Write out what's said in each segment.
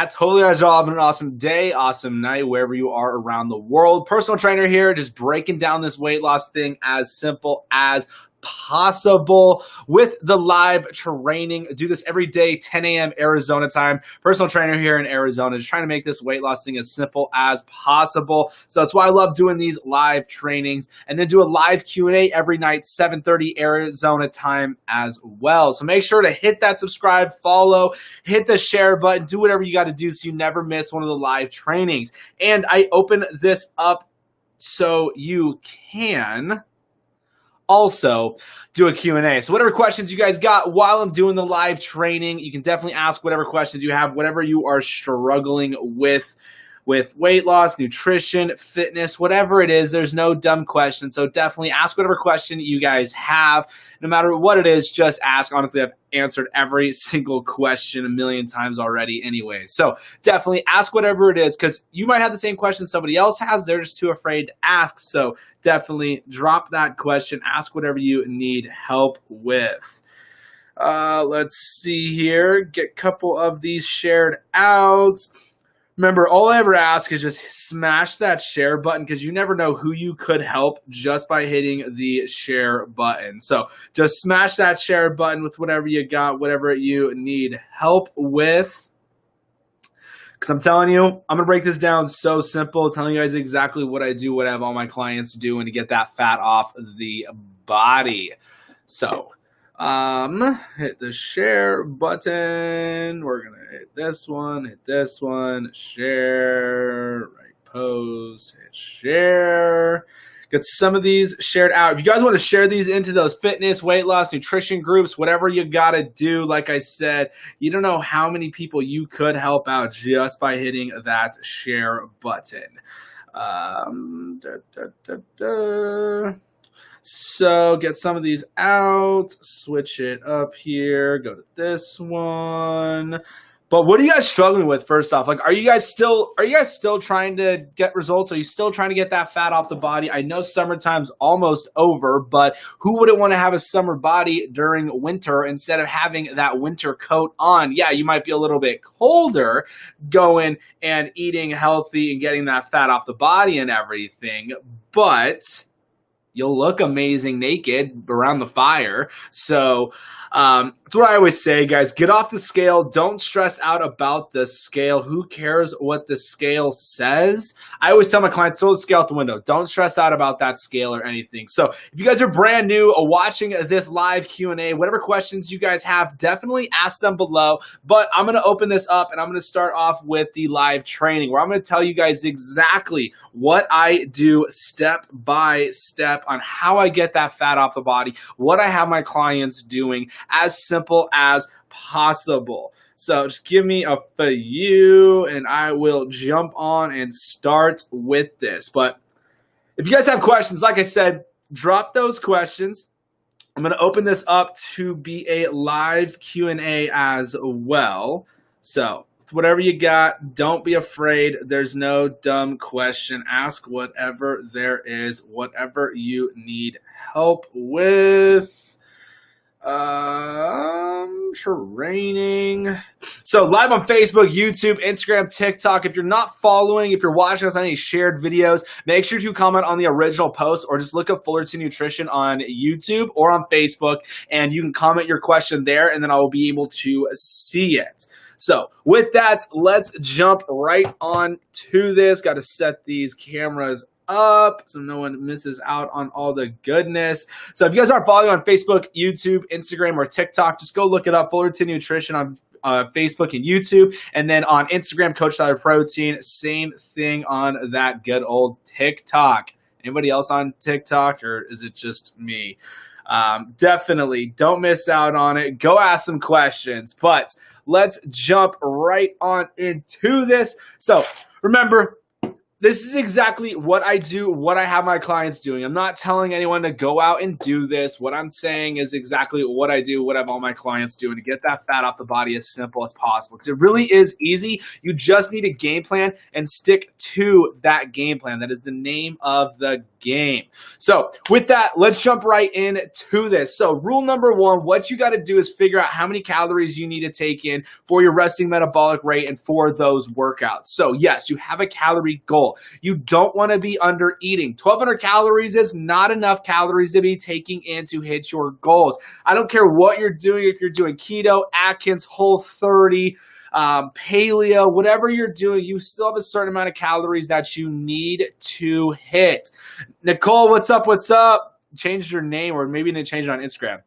that. Hopefully, you guys are all having an awesome day, awesome night, wherever you are around the world. Personal trainer here, just breaking down this weight loss thing as simple as possible with the live training. Do this every day, 10 a.m. Arizona time. Personal trainer here in Arizona, just trying to make this weight loss thing as simple as possible. So that's why I love doing these live trainings, and then do a live Q&A every night, 7:30 Arizona time as well. So make sure to hit that subscribe, follow, hit the share button, do whatever you got to do so you never miss one of the live trainings. And I open this up so you can also do a Q&A. So whatever questions you guys got while I'm doing the live training, you can definitely ask whatever questions you have, whatever you are struggling with weight loss, nutrition, fitness, whatever it is. There's no dumb question. So definitely ask whatever question you guys have. No matter what it is, just ask. Honestly, I've answered every single question a million times already anyway. So definitely ask whatever it is, because you might have the same question somebody else has. They're just too afraid to ask. So definitely drop that question. Ask whatever you need help with. Let's see here. Get a couple of these shared out. Remember, all I ever ask is just smash that share button, because you never know who you could help just by hitting the share button. So just smash that share button with whatever you got, whatever you need help with. Because I'm telling you, I'm going to break this down so simple, telling you guys exactly what I do, what I have all my clients doing to get that fat off the body. So hit the share button. We're going to hit this one, share, right post, hit share. Get some of these shared out. If you guys want to share these into those fitness, weight loss, nutrition groups, whatever you got to do, like I said, you don't know how many people you could help out just by hitting that share button. So get some of these out, switch it up here, go to this one. But what are you guys struggling with first off? Like, are you guys still trying to get results? Are you still trying to get that fat off the body? I know summertime's almost over, but who wouldn't want to have a summer body during winter instead of having that winter coat on? Yeah, you might be a little bit colder going and eating healthy and getting that fat off the body and everything, but you'll look amazing naked around the fire. So that's what I always say, guys. Get off the scale. Don't stress out about the scale. Who cares what the scale says? I always tell my clients, throw the scale out the window. Don't stress out about that scale or anything. So if you guys are brand new watching this live Q&A, whatever questions you guys have, definitely ask them below. But I'm going to open this up, and I'm going to start off with the live training, where I'm going to tell you guys exactly what I do step by step on how I get that fat off the body, what I have my clients doing, as simple as possible. So just give me a few and I will jump on and start with this. But if you guys have questions, like I said, drop those questions. I'm going to open this up to be a live Q&A as well. So whatever you got, don't be afraid. There's no dumb question. Ask whatever there is, whatever you need help with. Training. So live on Facebook, YouTube, Instagram, TikTok. If you're not following, if you're watching us on any shared videos, make sure to comment on the original post, or just look up Fullerton Nutrition on YouTube or on Facebook, and you can comment your question there, and then I will be able to see it. So with that, let's jump right on to this. Got to set these cameras up so no one misses out on all the goodness. So if you guys aren't following on Facebook, YouTube, Instagram, or TikTok, just go look it up, Fullerton Nutrition on Facebook and YouTube. And then on Instagram, Coach Tyler Protein. Same thing on that good old TikTok. Anybody else on TikTok, or is it just me? Definitely don't miss out on it. Go ask some questions. But let's jump right on into this. So remember, this is exactly what I do, what I have my clients doing. I'm not telling anyone to go out and do this. What I'm saying is exactly what I do, what I have all my clients doing to get that fat off the body as simple as possible. Because it really is easy. You just need a game plan and stick to that game plan. That is the name of the game. So with that, let's jump right into this. So rule number one, what you got to do is figure out how many calories you need to take in for your resting metabolic rate and for those workouts. So yes, you have a calorie goal. You don't want to be under eating. 1,200 calories is not enough calories to be taking in to hit your goals. I don't care what you're doing, if you're doing keto, Atkins, Whole30, paleo, whatever you're doing, you still have a certain amount of calories that you need to hit. Nicole, what's up? What's up? Changed your name, or maybe you didn't change it on Instagram.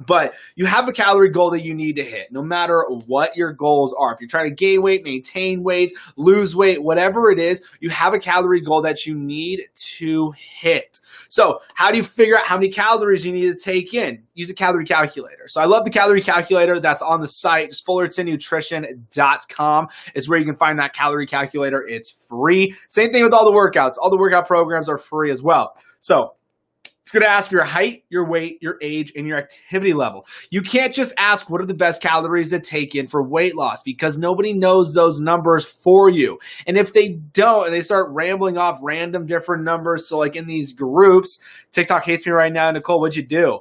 But you have a calorie goal that you need to hit, no matter what your goals are. If you're trying to gain weight, maintain weight, lose weight, whatever it is, you have a calorie goal that you need to hit. So how do you figure out how many calories you need to take in? Use a calorie calculator. So I love the calorie calculator that's on the site. Just fullertonnutrition.com is where you can find that calorie calculator. It's free. Same thing with all the workouts. All the workout programs are free as well. So it's going to ask for your height, your weight, your age, and your activity level. You can't just ask what are the best calories to take in for weight loss, because nobody knows those numbers for you. And if they don't, and they start rambling off random different numbers, so like in these groups, TikTok hates me right now. Nicole, what'd you do?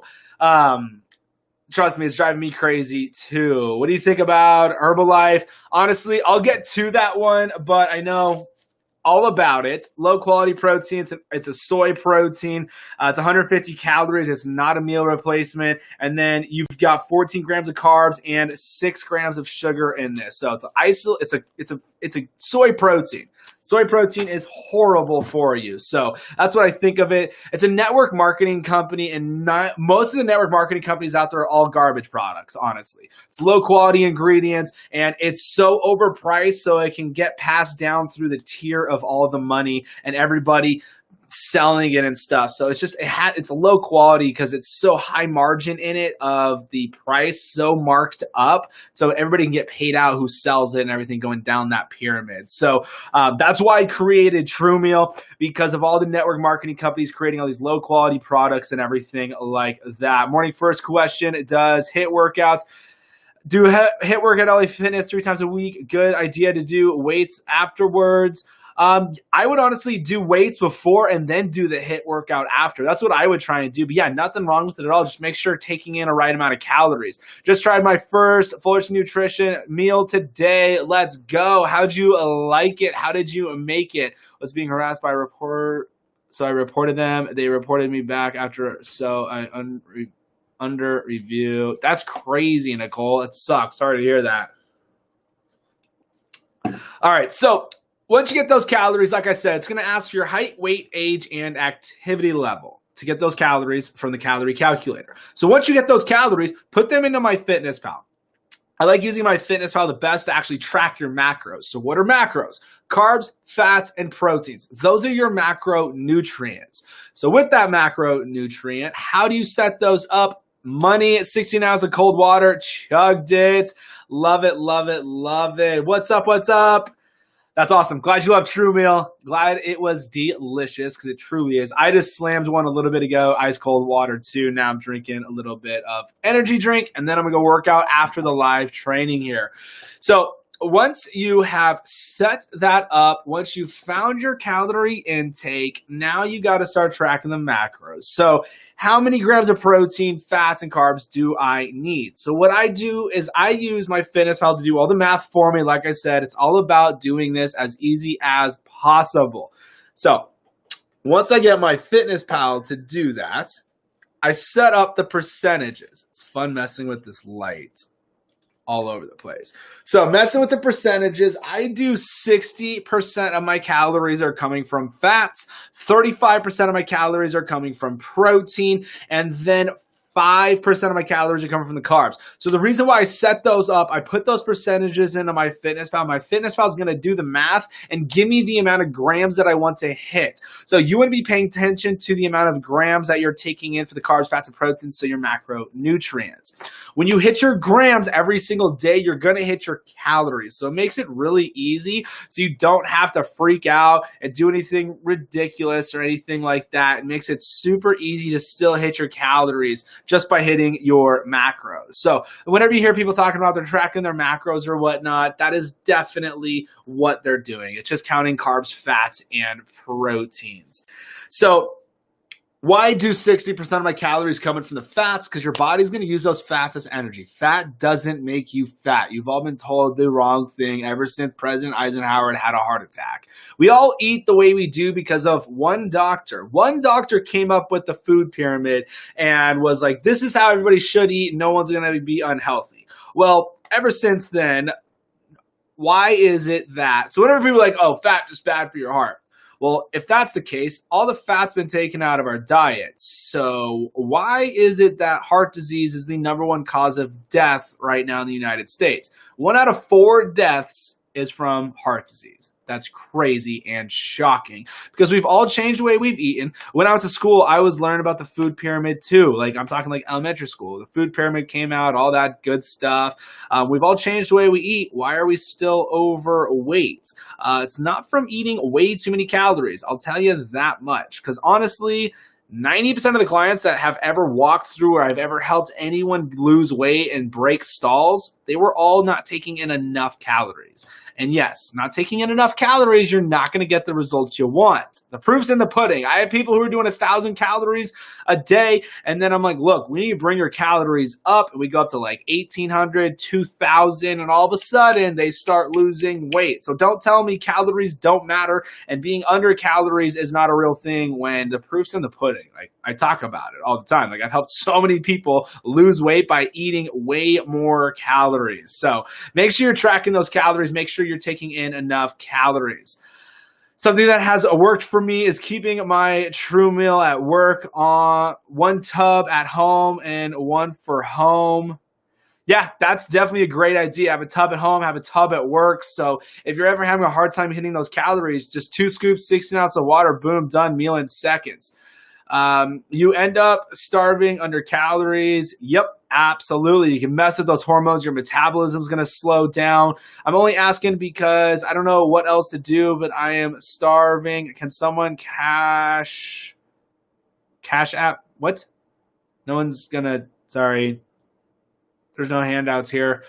Trust me, it's driving me crazy too. What do you think about Herbalife? Honestly, I'll get to that one, but I know all about it. Low quality protein. It's a soy protein. It's 150 calories. It's not a meal replacement. And then you've got 14 grams of carbs and 6 grams of sugar in this. So it's a soy protein. Soy protein is horrible for you. So that's what I think of it. It's a network marketing company, and most of the network marketing companies out there are all garbage products, honestly. It's low quality ingredients, and it's so overpriced so it can get passed down through the tier of all the money and everybody selling it and stuff. So it's just, it's a low quality because it's so high margin in it of the price, so marked up. So everybody can get paid out who sells it and everything going down that pyramid. So that's why I created True Meal, because of all the network marketing companies creating all these low quality products and everything like that. Morning first question, does HIIT workouts do HIIT work at LA Fitness 3 times a week? Good idea to do weights afterwards. I would honestly do weights before and then do the HIIT workout after. That's what I would try and do. But yeah, nothing wrong with it at all. Just make sure taking in a right amount of calories. Just tried my first Fullerton Nutrition meal today. Let's go. How'd you like it? How did you make it? Was being harassed by a report, so I reported them. They reported me back after, so I under review. That's crazy, Nicole. It sucks. Sorry to hear that. All right, so once you get those calories, like I said, it's going to ask for your height, weight, age, and activity level to get those calories from the calorie calculator. So once you get those calories, put them into MyFitnessPal. I like using MyFitnessPal the best to actually track your macros. So what are macros? Carbs, fats, and proteins. Those are your macronutrients. So with that macronutrient, how do you set those up? Money, 16 ounces of cold water, chugged it. Love it, love it, love it. What's up, what's up? That's awesome. Glad you love True Meal. Glad it was delicious, because it truly is. I just slammed one a little bit ago, ice cold water too. Now I'm drinking a little bit of energy drink, and then I'm going to go work out after the live training here. So once you have set that up, once you've found your calorie intake, now you got to start tracking the macros. So how many grams of protein, fats, and carbs do I need? So what I do is I use MyFitnessPal to do all the math for me. Like I said, it's all about doing this as easy as possible. So once I get MyFitnessPal to do that, I set up the percentages. It's fun messing with this light all over the place. So messing with the percentages, I do 60% of my calories are coming from fats, 35% of my calories are coming from protein, and then 5% of my calories are coming from the carbs. So the reason why I set those up, I put those percentages into my FitnessPal. My FitnessPal is going to do the math and give me the amount of grams that I want to hit. So you want to be paying attention to the amount of grams that you're taking in for the carbs, fats, and proteins, so your macronutrients. When you hit your grams every single day, you're going to hit your calories. So it makes it really easy so you don't have to freak out and do anything ridiculous or anything like that. It makes it super easy to still hit your calories just by hitting your macros. So whenever you hear people talking about they're tracking their macros or whatnot, that is definitely what they're doing. It's just counting carbs, fats, and proteins. So why do 60% of my calories coming from the fats? Because your body's going to use those fats as energy. Fat doesn't make you fat. You've all been told the wrong thing ever since President Eisenhower had a heart attack. We all eat the way we do because of one doctor. One doctor came up with the food pyramid and was like, this is how everybody should eat. No one's going to be unhealthy. Well, ever since then, why is it that? So whenever people are like, oh, fat is bad for your heart. Well, if that's the case, all the fat's been taken out of our diets. So why is it that heart disease is the number one cause of death right now in the United States? 1 out of 4 deaths is from heart disease. That's crazy and shocking because we've all changed the way we've eaten. When I went to school, I was learning about the food pyramid too. Like I'm talking like elementary school. The food pyramid came out, all that good stuff. We've all changed the way we eat. Why are we still overweight? It's not from eating way too many calories. I'll tell you that much because honestly, 90% of the clients that have ever walked through or I've ever helped anyone lose weight and break stalls, they were all not taking in enough calories. And yes, not taking in enough calories, you're not going to get the results you want. The proof's in the pudding. I have people who are doing 1,000 calories a day, and then I'm like, look, we need to bring your calories up. And we go up to like 1,800, 2,000, and all of a sudden they start losing weight. So don't tell me calories don't matter and being under calories is not a real thing when the proof's in the pudding. Like I talk about it all the time. Like I've helped so many people lose weight by eating way more calories. So make sure you're tracking those calories. Make sure you're taking in enough calories. Something that has worked for me is keeping my true meal at work on 1 tub at home and 1 for home. Yeah, that's definitely a great idea. Have a tub at home, have a tub at work. So if you're ever having a hard time hitting those calories, just 2 scoops, 16 ounces of water, boom, done, meal in seconds. You end up starving under calories. Yep, absolutely. You can mess with those hormones. Your metabolism is going to slow down. I'm only asking because I don't know what else to do, but I am starving. Can someone cash app? What? No one's going to, sorry. There's no handouts here.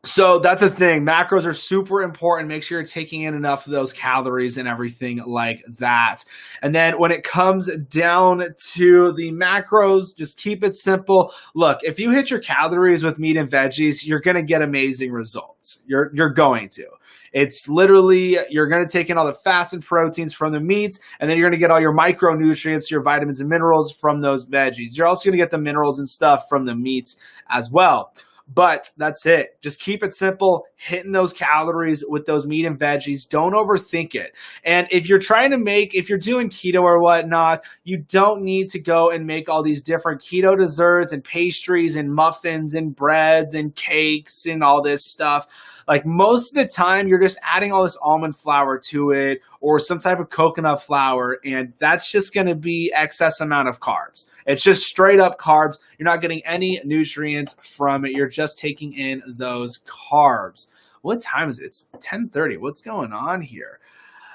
So that's the thing. Macros are super important. Make sure you're taking in enough of those calories and everything like that. And then when it comes down to the macros, just keep it simple. Look, if you hit your calories with meat and veggies, you're going to get amazing results. You're going to. It's literally, you're going to take in all the fats and proteins from the meats, and then you're going to get all your micronutrients, your vitamins and minerals from those veggies. You're also going to get the minerals and stuff from the meats as well. But that's it. Just keep it simple, hitting those calories with those meat and veggies. Don't overthink it. And if you're if you're doing keto or whatnot, you don't need to go and make all these different keto desserts and pastries and muffins and breads and cakes and all this stuff. Like most of the time, you're just adding all this almond flour to it or some type of coconut flour, and that's just going to be excess amount of carbs. It's just straight up carbs. You're not getting any nutrients from it. You're just taking in those carbs. What time is it? It's 10:30. What's going on here?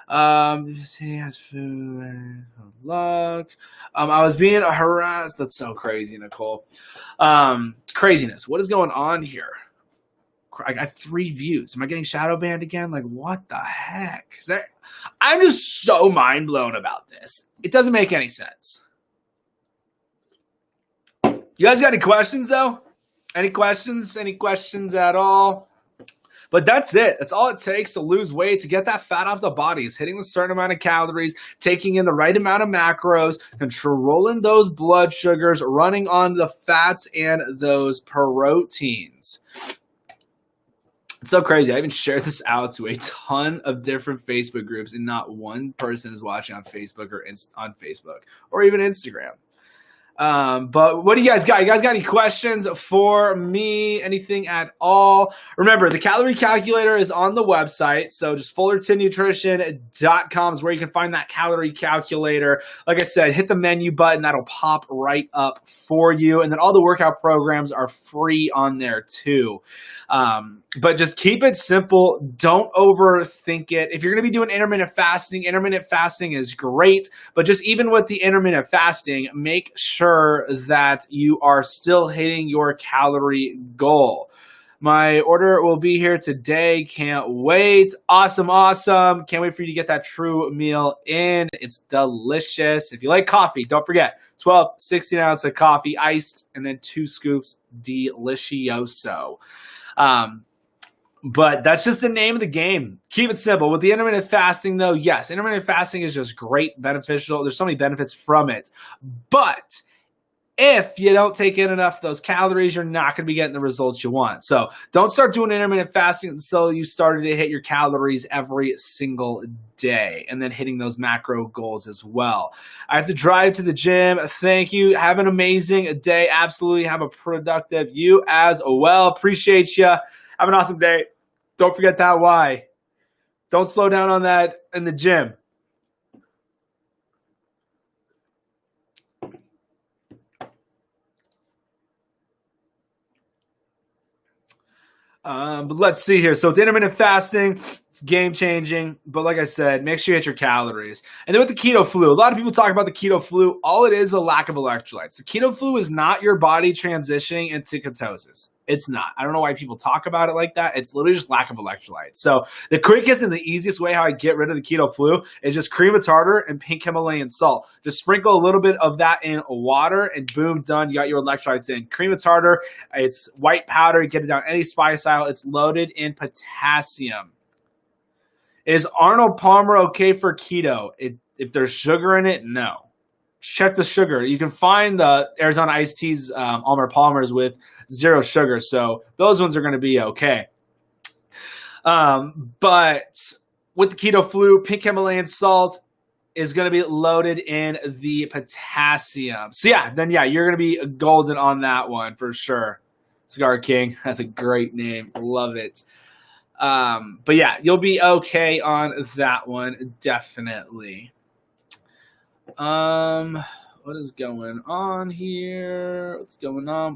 He has food. Luck. I was being harassed. That's so crazy, Nicole. Craziness. What is going on here? I got 3 views. Am I getting shadow banned again? Like, what the heck? I'm just so mind blown about this. It doesn't make any sense. You guys got any questions, though? Any questions? Any questions at all? But that's it. That's all it takes to lose weight, to get that fat off the body, is hitting a certain amount of calories, taking in the right amount of macros, controlling those blood sugars, running on the fats and those proteins. It's so crazy. I even shared this out to a ton of different Facebook groups, and not one person is watching on Facebook or even Instagram. But what do you guys got? You guys got any questions for me? Anything at all? Remember, the calorie calculator is on the website. So just fullertonnutrition.com is where you can find that calorie calculator. Like I said, hit the menu button. That'll pop right up for you. And then all the workout programs are free on there too. But just keep it simple. Don't overthink it. If you're going to be doing intermittent fasting is great. But just even with the intermittent fasting, make sure that you are still hitting your calorie goal. My order will be here today. Can't wait. Awesome, awesome. Can't wait for you to get that true meal in. It's delicious. If you like coffee, don't forget 12, 16 ounce of coffee, iced, and then 2 scoops delicioso. But that's just the name of the game. Keep it simple. With the intermittent fasting, though, yes, intermittent fasting is just great, beneficial. There's so many benefits from it. But if you don't take in enough of those calories, you're not going to be getting the results you want. So don't start doing intermittent fasting until you started to hit your calories every single day and then hitting those macro goals as well. I have to drive to the gym. Thank you. Have an amazing day. Absolutely have a productive you as well. Appreciate you. Have an awesome day. Don't forget that why. Don't slow down on that in the gym. But let's see here. So with intermittent fasting, it's game changing. But like I said, make sure you hit your calories. And then with the keto flu, a lot of people talk about the keto flu. All it is a lack of electrolytes. The keto flu is not your body transitioning into ketosis. It's not. I don't know why people talk about it like that. It's literally just lack of electrolytes. So the quickest and the easiest way how I get rid of the keto flu is just cream of tartar and pink Himalayan salt. Just sprinkle a little bit of that in water and boom, done. You got your electrolytes in. Cream of tartar, it's white powder. You get it down any spice aisle. It's loaded in potassium. Is Arnold Palmer okay for keto? If there's sugar in it, no. Check the sugar. You can find the Arizona iced teas, Arnold Palmer's with 0 sugar. So those ones are going to be okay. But with the keto flu, pink Himalayan salt is going to be loaded in the potassium. So yeah, you're going to be golden on that one for sure. Cigar King, that's a great name. Love it. But yeah, you'll be okay on that one, definitely. What is going on here? What's going on?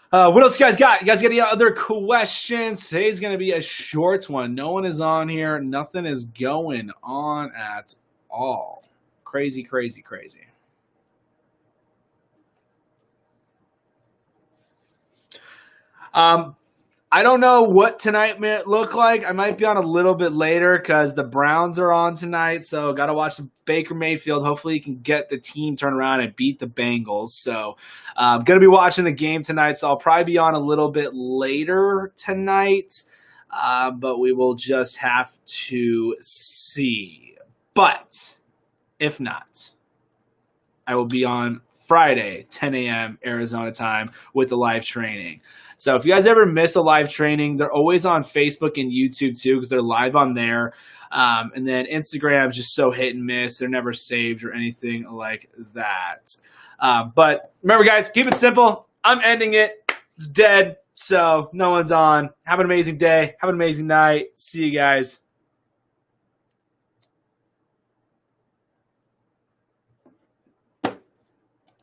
What else you guys got? You guys got any other questions? Today's going to be a short one. No one is on here. Nothing is going on at all. Crazy, crazy, crazy. I don't know what tonight might look like. I might be on a little bit later because the Browns are on tonight. So got to watch the Baker Mayfield. Hopefully he can get the team turned around and beat the Bengals. So I'm going to be watching the game tonight. So I'll probably be on a little bit later tonight. But we will just have to see. But if not, I will be on Friday, 10 a.m. Arizona time with the live training. So if you guys ever miss a live training, they're always on Facebook and YouTube too because they're live on there. And then Instagram is just so hit and miss. They're never saved or anything like that. But remember, guys, keep it simple. I'm ending it. It's dead. So no one's on. Have an amazing day. Have an amazing night. See you guys.